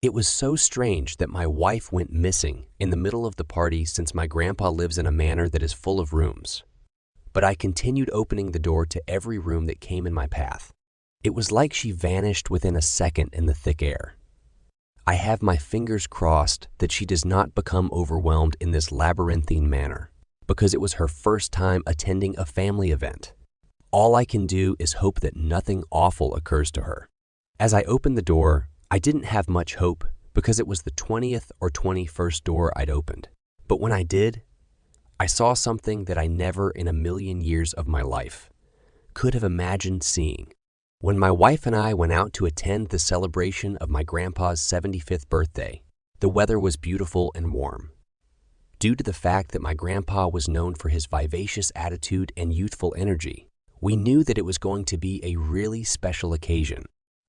It was so strange that my wife went missing in the middle of the party since my grandpa lives in a manor that is full of rooms. But I continued opening the door to every room that came in my path. It was like she vanished within a second in the thick air. I have my fingers crossed that she does not become overwhelmed in this labyrinthine manner, because it was her first time attending a family event. All I can do is hope that nothing awful occurs to her. As I opened the door, I didn't have much hope because it was the 20th or 21st door I'd opened. But when I did, I saw something that I never in a million years of my life could have imagined seeing. When my wife and I went out to attend the celebration of my grandpa's 75th birthday, the weather was beautiful and warm. Due to the fact that my grandpa was known for his vivacious attitude and youthful energy, we knew that it was going to be a really special occasion.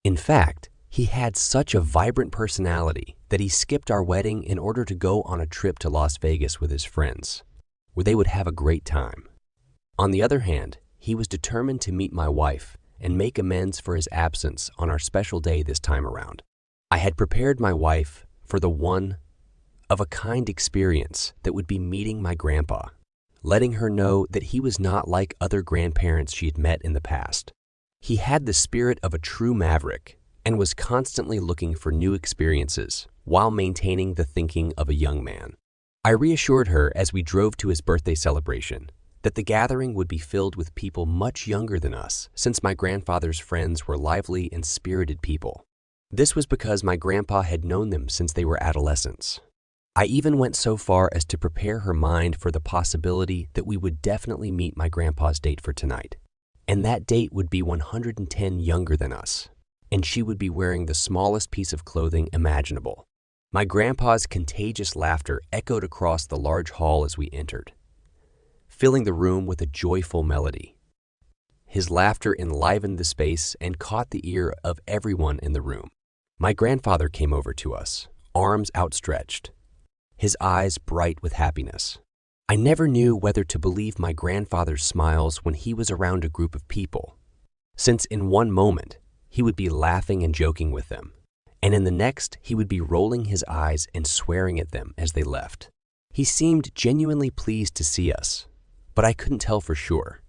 In fact, he had such a vibrant personality that he skipped our wedding in order to go on a trip to Las Vegas with his friends, where they would have a great time. On the other hand, he was determined to meet my wife and make amends for his absence on our special day this time around. I had prepared my wife for the one-of-a-kind experience that would be meeting my grandpa, letting her know that he was not like other grandparents she had met in the past. He had the spirit of a true maverick and was constantly looking for new experiences while maintaining the thinking of a young man. I reassured her as we drove to his birthday celebration that the gathering would be filled with people much younger than us, since my grandfather's friends were lively and spirited people. This was because my grandpa had known them since they were adolescents. I even went so far as to prepare her mind for the possibility that we would definitely meet my grandpa's date for tonight. And that date would be 110 younger than us, and she would be wearing the smallest piece of clothing imaginable. My grandpa's contagious laughter echoed across the large hall as we entered, filling the room with a joyful melody. His laughter enlivened the space and caught the ear of everyone in the room. My grandfather came over to us, arms outstretched, his eyes bright with happiness. I never knew whether to believe my grandfather's smiles when he was around a group of people, since in one moment he would be laughing and joking with them, and in the next he would be rolling his eyes and swearing at them as they left. He seemed genuinely pleased to see us, but I couldn't tell for sure,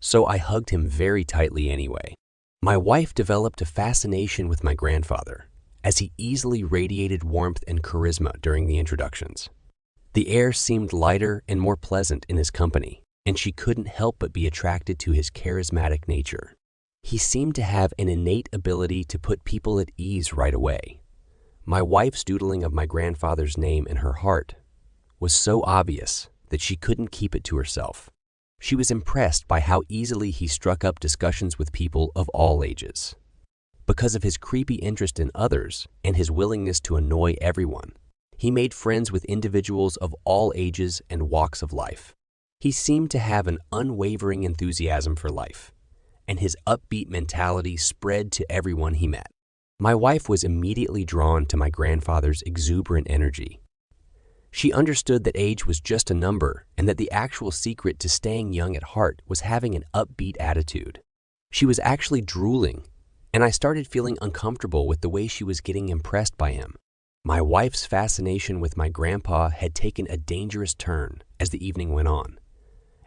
so I hugged him very tightly anyway. My wife developed a fascination with my grandfather, as he easily radiated warmth and charisma during the introductions. The air seemed lighter and more pleasant in his company, and she couldn't help but be attracted to his charismatic nature. He seemed to have an innate ability to put people at ease right away. My wife's doodling of my grandfather's name in her heart was so obvious that she couldn't keep it to herself. She was impressed by how easily he struck up discussions with people of all ages. Because of his creepy interest in others and his willingness to annoy everyone, he made friends with individuals of all ages and walks of life. He seemed to have an unwavering enthusiasm for life, and his upbeat mentality spread to everyone he met. My wife was immediately drawn to my grandfather's exuberant energy. She understood that age was just a number and that the actual secret to staying young at heart was having an upbeat attitude. She was actually drooling, and I started feeling uncomfortable with the way she was getting impressed by him. My wife's fascination with my grandpa had taken a dangerous turn as the evening went on,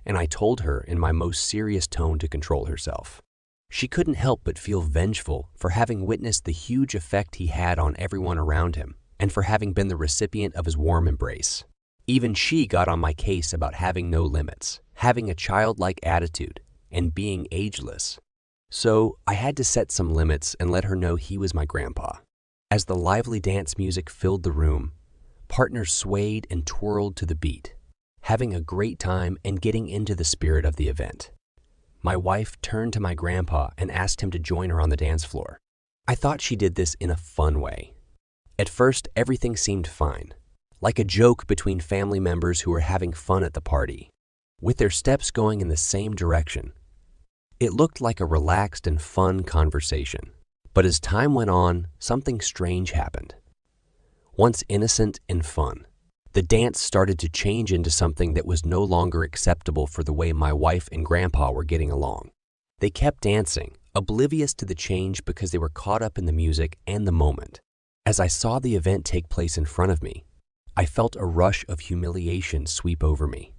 and I told her in my most serious tone to control herself. She couldn't help but feel vengeful for having witnessed the huge effect he had on everyone around him and for having been the recipient of his warm embrace. Even she got on my case about having no limits, having a childlike attitude, and being ageless. So I had to set some limits and let her know he was my grandpa. As the lively dance music filled the room, partners swayed and twirled to the beat, having a great time and getting into the spirit of the event. My wife turned to my grandpa and asked him to join her on the dance floor. I thought she did this in a fun way. At first, everything seemed fine, like a joke between family members who were having fun at the party, with their steps going in the same direction. It looked like a relaxed and fun conversation. But as time went on, something strange happened. Once innocent and fun, the dance started to change into something that was no longer acceptable for the way my wife and grandpa were getting along. They kept dancing, oblivious to the change because they were caught up in the music and the moment. As I saw the event take place in front of me, I felt a rush of humiliation sweep over me.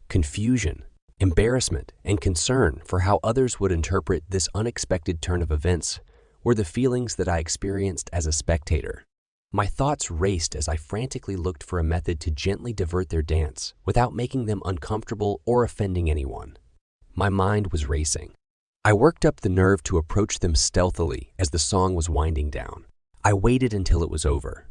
Confusion, embarrassment, and concern for how others would interpret this unexpected turn of events were the feelings that I experienced as a spectator. My thoughts raced as I frantically looked for a method to gently divert their dance without making them uncomfortable or offending anyone. My mind was racing. I worked up the nerve to approach them stealthily as the song was winding down. I waited until it was over.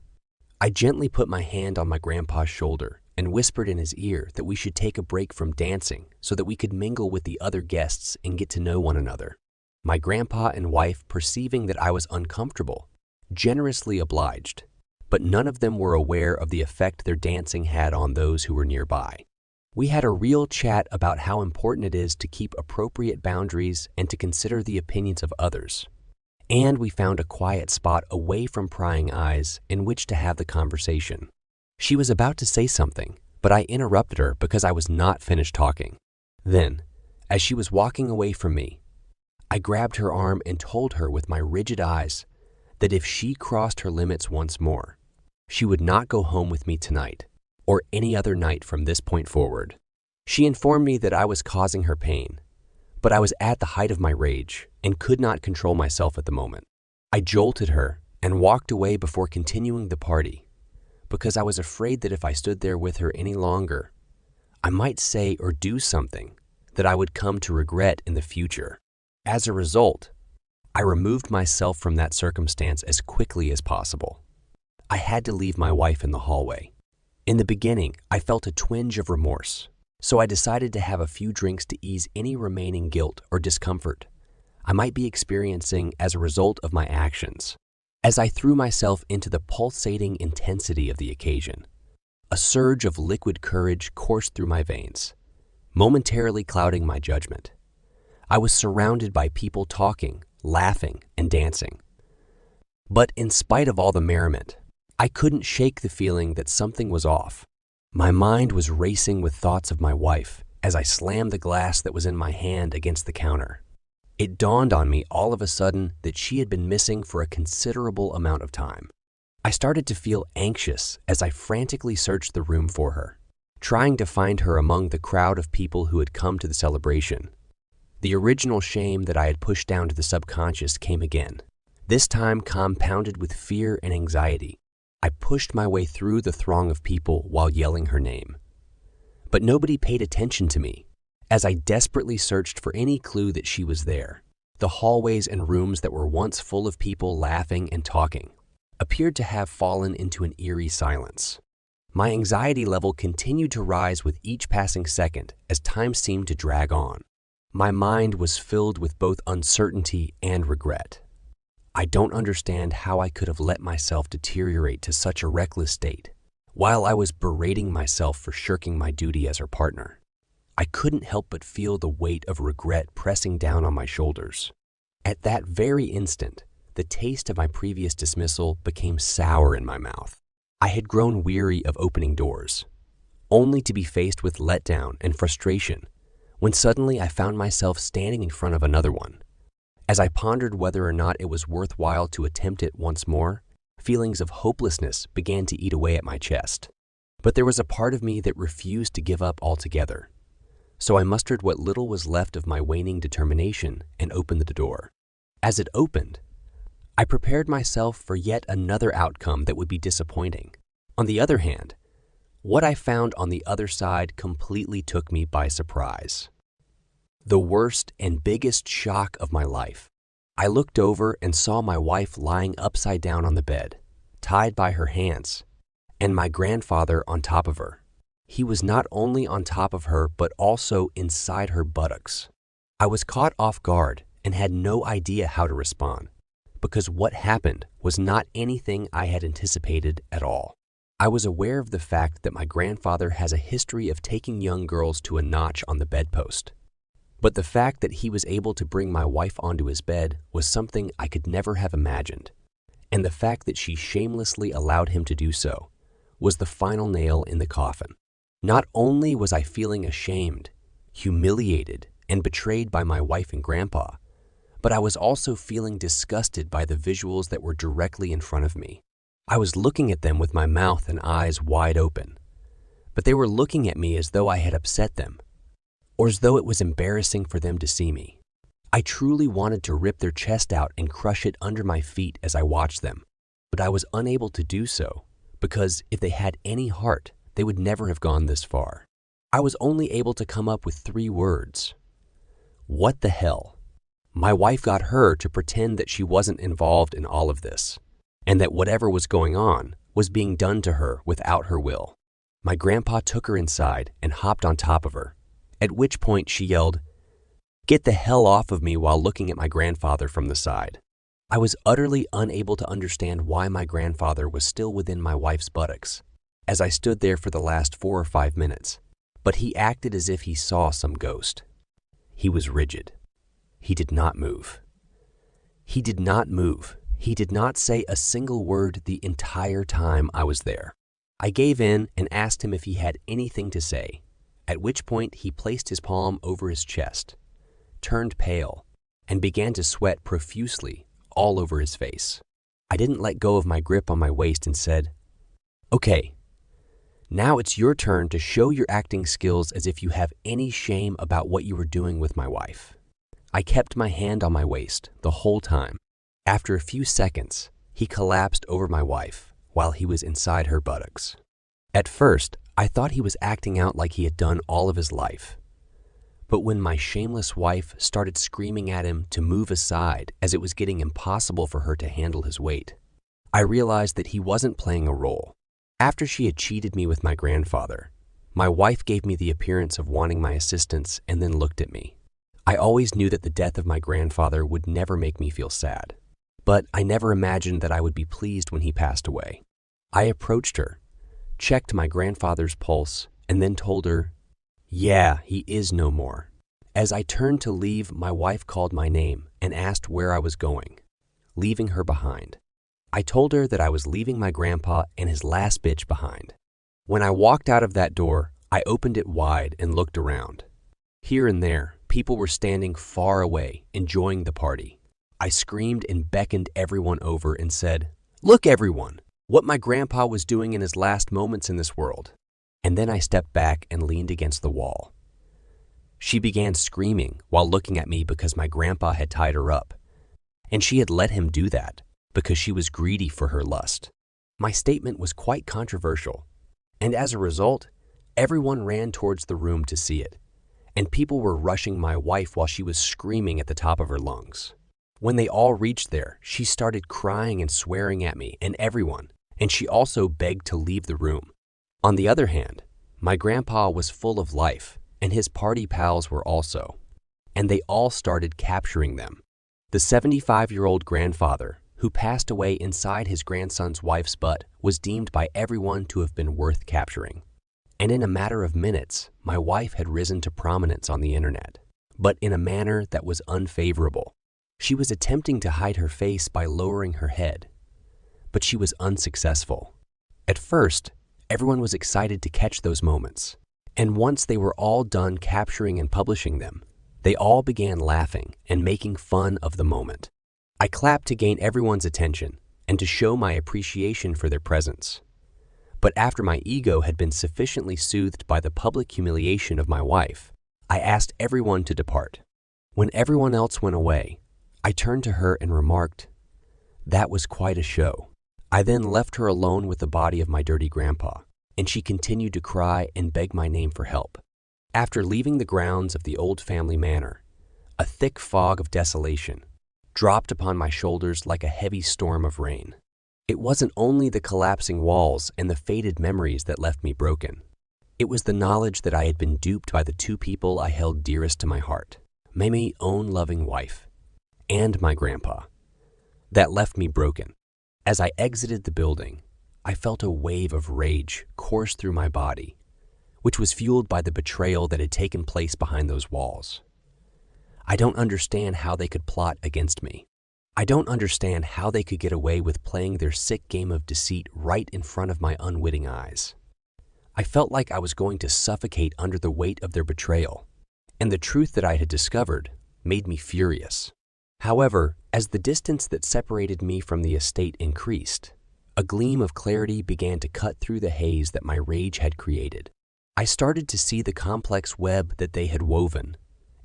I gently put my hand on my grandpa's shoulder and whispered in his ear that we should take a break from dancing so that we could mingle with the other guests and get to know one another. My grandpa and wife, perceiving that I was uncomfortable, generously obliged, but none of them were aware of the effect their dancing had on those who were nearby. We had a real chat about how important it is to keep appropriate boundaries and to consider the opinions of others. And we found a quiet spot away from prying eyes in which to have the conversation. She was about to say something, but I interrupted her because I was not finished talking. Then, as she was walking away from me, I grabbed her arm and told her with my rigid eyes that if she crossed her limits once more, she would not go home with me tonight or any other night from this point forward. She informed me that I was causing her pain, but I was at the height of my rage and could not control myself at the moment. I jolted her and walked away before continuing the party because I was afraid that if I stood there with her any longer, I might say or do something that I would come to regret in the future. As a result, I removed myself from that circumstance as quickly as possible. I had to leave my wife in the hallway. In the beginning, I felt a twinge of remorse, so I decided to have a few drinks to ease any remaining guilt or discomfort I might be experiencing as a result of my actions. As I threw myself into the pulsating intensity of the occasion, a surge of liquid courage coursed through my veins, momentarily clouding my judgment. I was surrounded by people talking, laughing, and dancing. But in spite of all the merriment, I couldn't shake the feeling that something was off. My mind was racing with thoughts of my wife as I slammed the glass that was in my hand against the counter. It dawned on me all of a sudden that she had been missing for a considerable amount of time. I started to feel anxious as I frantically searched the room for her, trying to find her among the crowd of people who had come to the celebration. The original shame that I had pushed down to the subconscious came again, this time compounded with fear and anxiety. I pushed my way through the throng of people while yelling her name. But nobody paid attention to me as I desperately searched for any clue that she was there. The hallways and rooms that were once full of people laughing and talking appeared to have fallen into an eerie silence. My anxiety level continued to rise with each passing second as time seemed to drag on. My mind was filled with both uncertainty and regret. I don't understand how I could have let myself deteriorate to such a reckless state while I was berating myself for shirking my duty as her partner. I couldn't help but feel the weight of regret pressing down on my shoulders. At that very instant, the taste of my previous dismissal became sour in my mouth. I had grown weary of opening doors, only to be faced with letdown and frustration when suddenly I found myself standing in front of another one. As I pondered whether or not it was worthwhile to attempt it once more, feelings of hopelessness began to eat away at my chest. But there was a part of me that refused to give up altogether. So I mustered what little was left of my waning determination and opened the door. As it opened, I prepared myself for yet another outcome that would be disappointing. On the other hand, what I found on the other side completely took me by surprise. The worst and biggest shock of my life. I looked over and saw my wife lying upside down on the bed, tied by her hands, and my grandfather on top of her. He was not only on top of her, but also inside her buttocks. I was caught off guard and had no idea how to respond, because what happened was not anything I had anticipated at all. I was aware of the fact that my grandfather has a history of taking young girls to a notch on the bedpost. But the fact that he was able to bring my wife onto his bed was something I could never have imagined. And the fact that she shamelessly allowed him to do so was the final nail in the coffin. Not only was I feeling ashamed, humiliated, and betrayed by my wife and grandpa, but I was also feeling disgusted by the visuals that were directly in front of me. I was looking at them with my mouth and eyes wide open, but they were looking at me as though I had upset them, or as though it was embarrassing for them to see me. I truly wanted to rip their chest out and crush it under my feet as I watched them, but I was unable to do so because if they had any heart, they would never have gone this far. I was only able to come up with 3 words. What the hell? My wife got her to pretend that she wasn't involved in all of this, and that whatever was going on was being done to her without her will. My grandpa took her inside and hopped on top of her, at which point she yelled, "Get the hell off of me," while looking at my grandfather from the side. I was utterly unable to understand why my grandfather was still within my wife's buttocks, as I stood there for the last 4 or 5 minutes, but he acted as if he saw some ghost. He was rigid. He did not move. He did not move. He did not say a single word the entire time I was there. I gave in and asked him if he had anything to say, at which point he placed his palm over his chest, turned pale, and began to sweat profusely all over his face. I didn't let go of my grip on my waist and said, "Okay, now it's your turn to show your acting skills as if you have any shame about what you were doing with my wife." I kept my hand on my waist the whole time. After a few seconds, he collapsed over my wife while he was inside her buttocks. At first, I thought he was acting out like he had done all of his life. But when my shameless wife started screaming at him to move aside as it was getting impossible for her to handle his weight, I realized that he wasn't playing a role. After she had cheated me with my grandfather, my wife gave me the appearance of wanting my assistance and then looked at me. I always knew that the death of my grandfather would never make me feel sad, but I never imagined that I would be pleased when he passed away. I approached her, checked my grandfather's pulse, and then told her, "Yeah, he is no more." As I turned to leave, my wife called my name and asked where I was going, leaving her behind. I told her that I was leaving my grandpa and his last bitch behind. When I walked out of that door, I opened it wide and looked around. Here and there, people were standing far away, enjoying the party. I screamed and beckoned everyone over and said, "Look, everyone, what my grandpa was doing in his last moments in this world." And then I stepped back and leaned against the wall. She began screaming while looking at me because my grandpa had tied her up, and she had let him do that because she was greedy for her lust. My statement was quite controversial, and as a result, everyone ran towards the room to see it, and people were rushing my wife while she was screaming at the top of her lungs. When they all reached there, she started crying and swearing at me and everyone, and she also begged to leave the room. On the other hand, my grandpa was full of life, and his party pals were also, and they all started capturing them. The 75-year-old grandfather, who passed away inside his grandson's wife's butt, was deemed by everyone to have been worth capturing. And in a matter of minutes, my wife had risen to prominence on the internet, but in a manner that was unfavorable. She was attempting to hide her face by lowering her head, but she was unsuccessful. At first, everyone was excited to catch those moments, and once they were all done capturing and publishing them, they all began laughing and making fun of the moment. I clapped to gain everyone's attention and to show my appreciation for their presence. But after my ego had been sufficiently soothed by the public humiliation of my wife, I asked everyone to depart. When everyone else went away, I turned to her and remarked, "That was quite a show." I then left her alone with the body of my dirty grandpa, and she continued to cry and beg my name for help. After leaving the grounds of the old family manor, a thick fog of desolation dropped upon my shoulders like a heavy storm of rain. It wasn't only the collapsing walls and the faded memories that left me broken. It was the knowledge that I had been duped by the 2 people I held dearest to my heart, my own loving wife and my grandpa, that left me broken. As I exited the building, I felt a wave of rage course through my body, which was fueled by the betrayal that had taken place behind those walls. I don't understand how they could plot against me. I don't understand how they could get away with playing their sick game of deceit right in front of my unwitting eyes. I felt like I was going to suffocate under the weight of their betrayal, and the truth that I had discovered made me furious. However, as the distance that separated me from the estate increased, A gleam of clarity began to cut through the haze that my rage had created. I started to see the complex web that they had woven,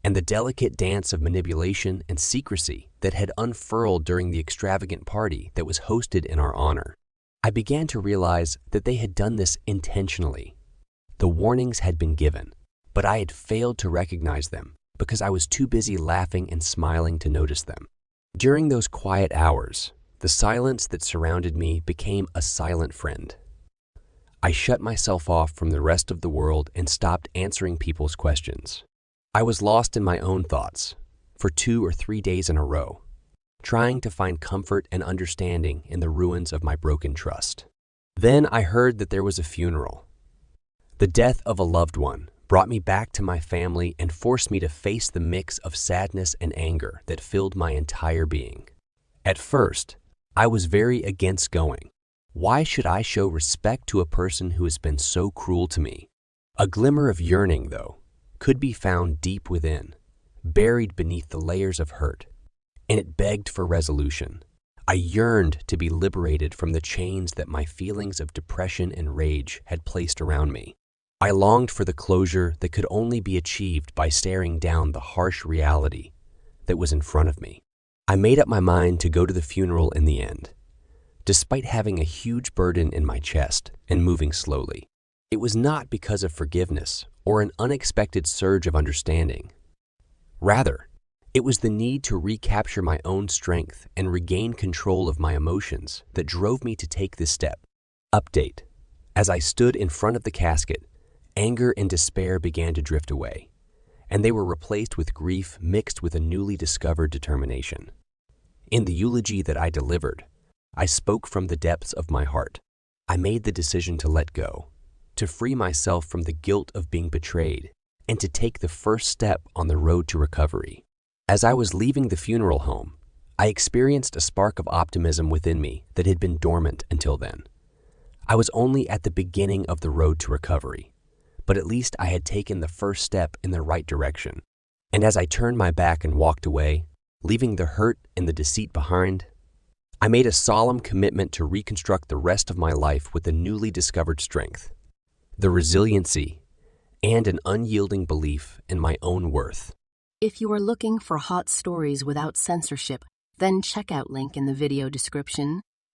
and the delicate dance of manipulation and secrecy that had unfurled during the extravagant party that was hosted in our honor. I began to realize that they had done this intentionally. The warnings had been given, but I had failed to recognize them because I was too busy laughing and smiling to notice them. During those quiet hours, the silence that surrounded me became a silent friend. I shut myself off from the rest of the world and stopped answering people's questions. I was lost in my own thoughts for 2 or 3 days in a row, trying to find comfort and understanding in the ruins of my broken trust. Then I heard that there was a funeral. The death of a loved one brought me back to my family and forced me to face the mix of sadness and anger that filled my entire being. At first, I was very against going. Why should I show respect to a person who has been so cruel to me? A glimmer of yearning, though, could be found deep within, buried beneath the layers of hurt, and it begged for resolution. I yearned to be liberated from the chains that my feelings of depression and rage had placed around me. I longed for the closure that could only be achieved by staring down the harsh reality that was in front of me. I made up my mind to go to the funeral in the end, despite having a huge burden in my chest and moving slowly. It was not because of forgiveness or an unexpected surge of understanding. Rather, it was the need to recapture my own strength and regain control of my emotions that drove me to take this step. Update. As I stood in front of the casket, anger and despair began to drift away, and they were replaced with grief mixed with a newly discovered determination. In the eulogy that I delivered, I spoke from the depths of my heart. I made the decision to let go, to free myself from the guilt of being betrayed, and to take the first step on the road to recovery. As I was leaving the funeral home, I experienced a spark of optimism within me that had been dormant until then. I was only at the beginning of the road to recovery, but at least I had taken the first step in the right direction. And as I turned my back and walked away, leaving the hurt and the deceit behind, I made a solemn commitment to reconstruct the rest of my life with a newly discovered strength, the resiliency, and an unyielding belief in my own worth. If you are looking for hot stories without censorship, then check out link in the video description.